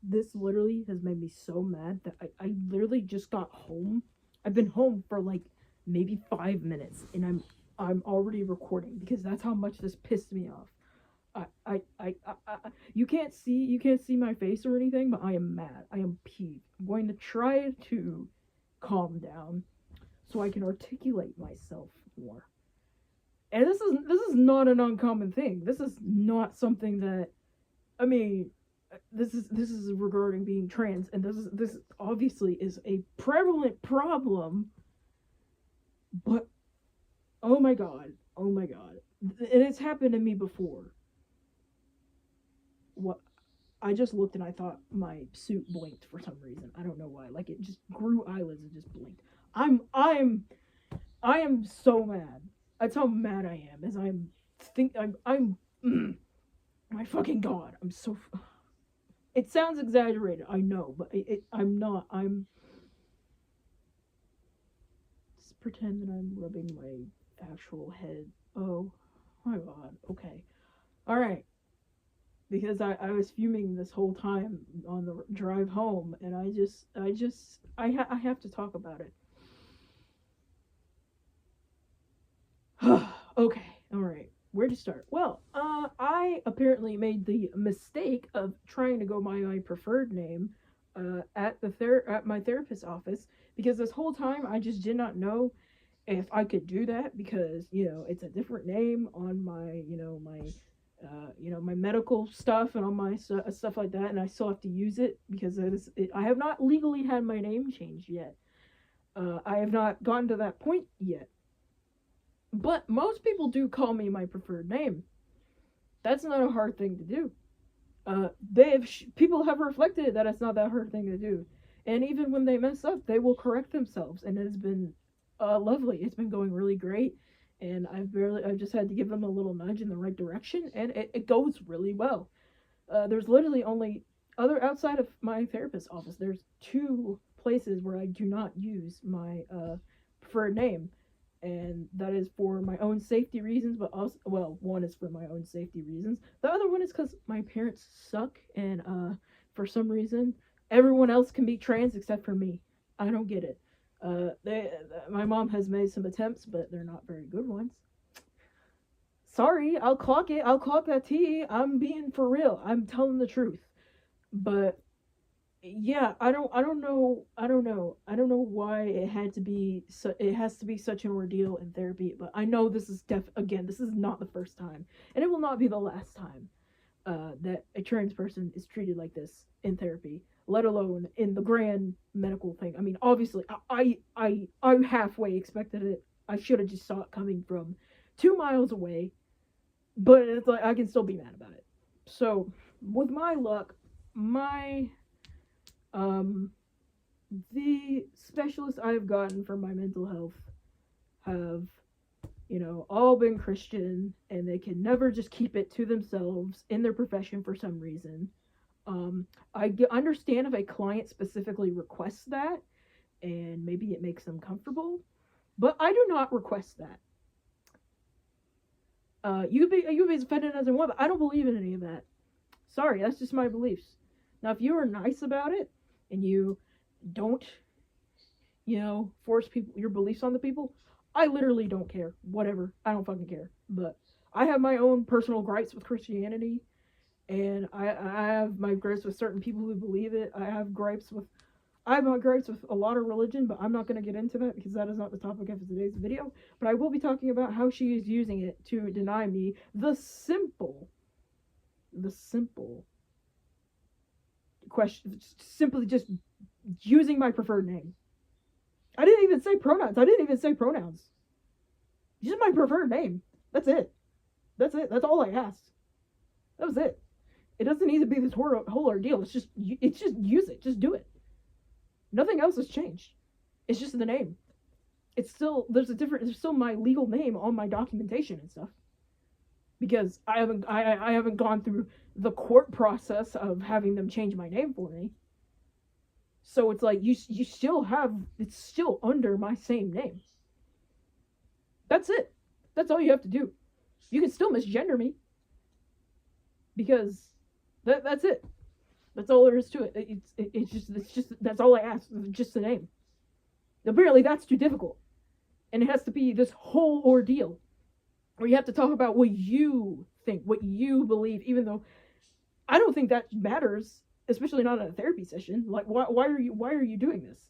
This literally has made me so mad that I literally just got home. I've been home for like maybe 5 minutes, and I'm already recording because that's how much this pissed me off. You can't see my face or anything, but I am mad. I am peeved. I'm going to try to calm down so I can articulate myself more. And this is not an uncommon thing. This is not something that, I mean, this is regarding being trans, and this obviously is a prevalent problem. But oh my god, and it's happened to me before. What, I just looked and I thought my suit blinked for some reason. I don't know why. Like it just grew eyelids and just blinked. I'm I'm I am so mad. That's how mad I am. As I'm my fucking god. I'm so. It sounds exaggerated. I know, but I'm not. I'm just pretend that I'm rubbing my actual head. Oh my god. Okay. All right. Because I was fuming this whole time on the drive home, and I have to talk about it. Okay, all right. Where to start? Well, I apparently made the mistake of trying to go by my preferred name at my therapist's office, because this whole time I just did not know if I could do that, because it's a different name on my my medical stuff and on my stuff like that, and I still have to use it because I have not legally had my name changed yet. I have not gotten to that point yet. But most people do call me my preferred name. That's not a hard thing to do. People have reflected that it's not that hard thing to do, and even when they mess up, they will correct themselves, and it has been lovely. It's been going really great, and I've just had to give them a little nudge in the right direction, and it goes really well. There's literally only other outside of my therapist's office. There's two places where I do not use my preferred name, and that is for my own safety reasons. But also, well, one is for my own safety reasons. The other one is because my parents suck, and for some reason, everyone else can be trans except for me. I don't get it. My mom has made some attempts, but they're not very good ones. Sorry, I'll clock it. I'll clock that T. I'm being for real. I'm telling the truth. But yeah, I don't know why it has to be such an ordeal in therapy, but I know this is not the first time, and it will not be the last time that a trans person is treated like this in therapy, let alone in the grand medical thing. I mean, obviously, I halfway expected it. I should have just saw it coming from 2 miles away, but it's like I can still be mad about it. So, with my luck, my um the specialists I've gotten for my mental health have, all been Christian, and they can never just keep it to themselves in their profession for some reason. Understand if a client specifically requests that, and maybe it makes them comfortable, but I do not request that. You be as offended as I want, but I don't believe in any of that. Sorry, that's just my beliefs. Now, if you are nice about it and you don't, force people your beliefs on the people, I literally don't care. Whatever, I don't fucking care. But I have my own personal gripes with Christianity, and I have my gripes with certain people who believe it. I have my gripes with a lot of religion, but I'm not going to get into that because that is not the topic of today's video. But I will be talking about how she is using it to deny me the simple question, simply just using my preferred name. I didn't even say pronouns. Use my preferred name. That's it. That's all I asked. That was it. It doesn't need to be this whole ordeal. It's just use it. Just do it. Nothing else has changed. It's just the name. There's still my legal name on my documentation and stuff, because I haven't gone through the court process of having them change my name for me. So it's like you still have, it's still under my same name. That's it. That's all you have to do. You can still misgender me, because that's it. That's all there is to it. It's just that's all I ask. Just the name. Apparently, that's too difficult, and it has to be this whole ordeal where you have to talk about what you think, what you believe, even though I don't think that matters, especially not in a therapy session. Like, why are you doing this?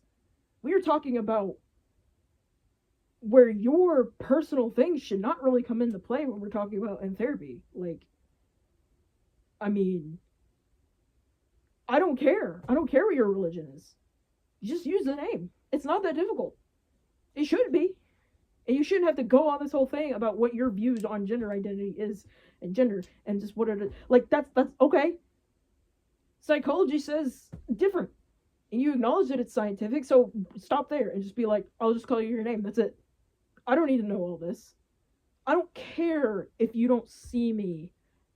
We are talking about where your personal things should not really come into play when we're talking about in therapy. Like, I mean, I don't care. I don't care what your religion is. You just use the name. It's not that difficult. It shouldn't be. And you shouldn't have to go on this whole thing about what your views on gender identity is and gender and just what it is. Like, that's okay. Psychology says different. And you acknowledge that it's scientific, so stop there and just be like, I'll just call you your name. That's it. I don't need to know all this. I don't care if you don't see me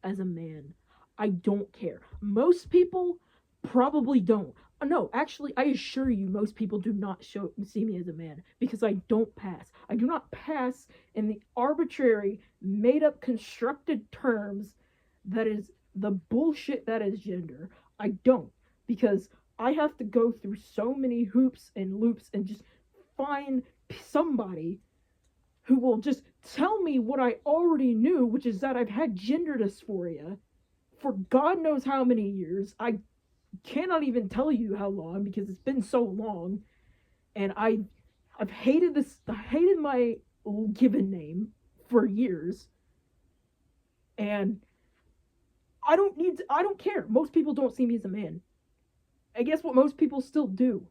as a man. I don't care. Most people probably don't. No, actually, I assure you, most people do not see me as a man because I don't pass. I do not pass in the arbitrary, made-up, constructed terms that is the bullshit that is gender. I don't, because I have to go through so many hoops and loops and just find somebody who will just tell me what I already knew, which is that I've had gender dysphoria for God knows how many years. I cannot even tell you how long because it's been so long, and I've hated this. I hated my given name for years, and I don't care. Most people don't see me as a man. I guess what most people still do.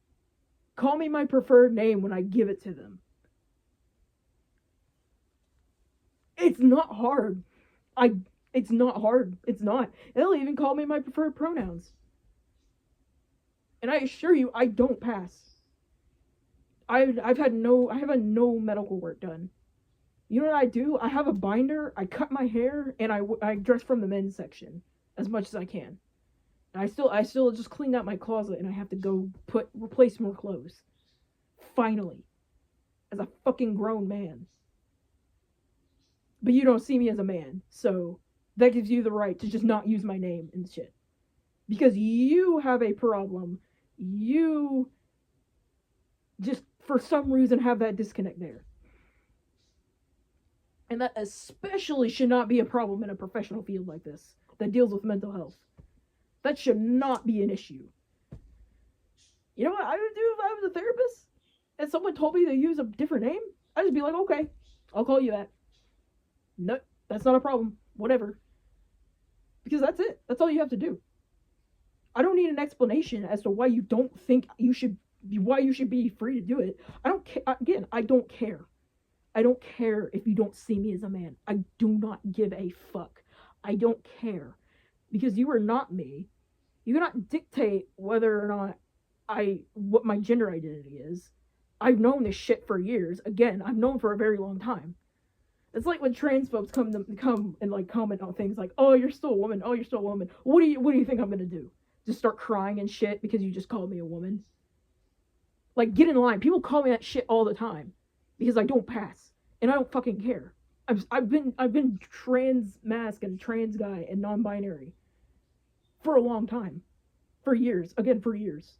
Call me my preferred name when I give it to them. It's not hard. It's not hard. It's not. They'll even call me my preferred pronouns. And I assure you, I don't pass. I have no medical work done. You know what I do? I have a binder, I cut my hair, and I dress from the men's section as much as I can. And I still just cleaned out my closet, and I have to go replace more clothes. Finally. As a fucking grown man. But you don't see me as a man, so that gives you the right to just not use my name and shit. Because you have a problem. You just, for some reason, have that disconnect there. And that especially should not be a problem in a professional field like this that deals with mental health. That should not be an issue. You know what I would do if I was a therapist and someone told me to use a different name? I'd just be like, okay, I'll call you that. No, that's not a problem. Whatever. Because that's it. That's all you have to do. I don't need an explanation as to why you don't think why you should be free to do it. I don't care. Again, I don't care. I don't care if you don't see me as a man. I do not give a fuck. I don't care. Because you are not me. You cannot dictate whether or not what my gender identity is. I've known this shit for years. Again, I've known for a very long time. It's like when trans folks come and like comment on things like, "Oh, you're still a woman. Oh, you're still a woman. What do you think I'm gonna do? Just start crying and shit because you just called me a woman?" Like, get in line. People call me that shit all the time because I don't pass and I don't fucking care. I've been trans mask and trans guy and non-binary for a long time, for years. Again, for years.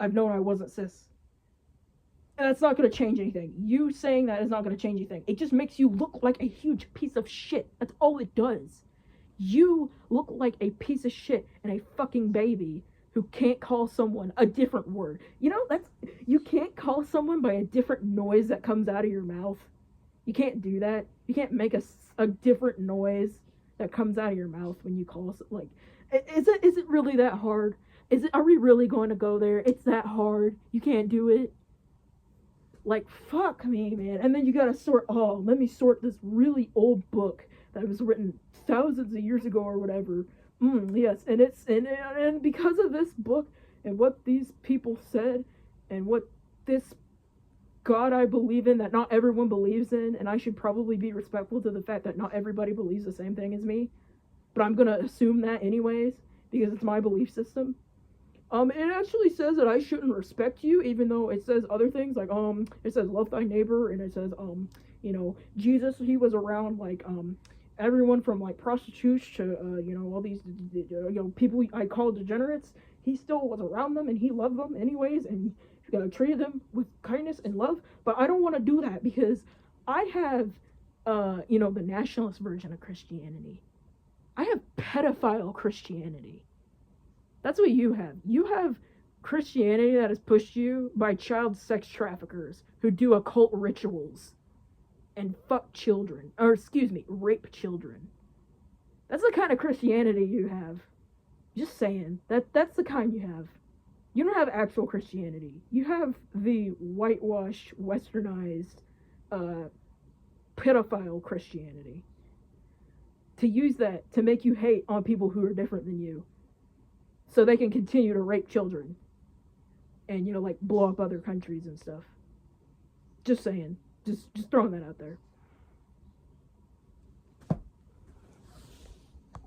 I've known I wasn't cis. And that's not going to change anything. You saying that is not going to change anything. It just makes you look like a huge piece of shit. That's all it does. You look like a piece of shit and a fucking baby who can't call someone a different word. You know, you can't call someone by a different noise that comes out of your mouth. You can't do that. You can't make a different noise that comes out of your mouth when you call like, is it really that hard? Are we really going to go there? It's that hard. You can't do it. Like, fuck me, man. And then you gotta let me sort this really old book that was written thousands of years ago or whatever. Yes, and because of this book and what these people said and what this God I believe in that not everyone believes in, and I should probably be respectful to the fact that not everybody believes the same thing as me, but I'm gonna assume that anyways because it's my belief system. It actually says that I shouldn't respect you, even though it says other things, like, it says love thy neighbor, and it says, Jesus, he was around, like, everyone from like prostitutes to all these people I call degenerates. He still was around them and he loved them anyways, and treated them with kindness and love. But I don't want to do that because I have the nationalist version of Christianity. I have pedophile Christianity. That's what you have. You have Christianity that is pushed you by child sex traffickers who do occult rituals and fuck children, or excuse me, rape children. That's the kind of Christianity you have. Just saying. That's the kind you have. You don't have actual Christianity. You have the whitewashed, westernized, pedophile Christianity. To use that to make you hate on people who are different than you, so they can continue to rape children and blow up other countries and stuff. Just saying. Just throwing that out there.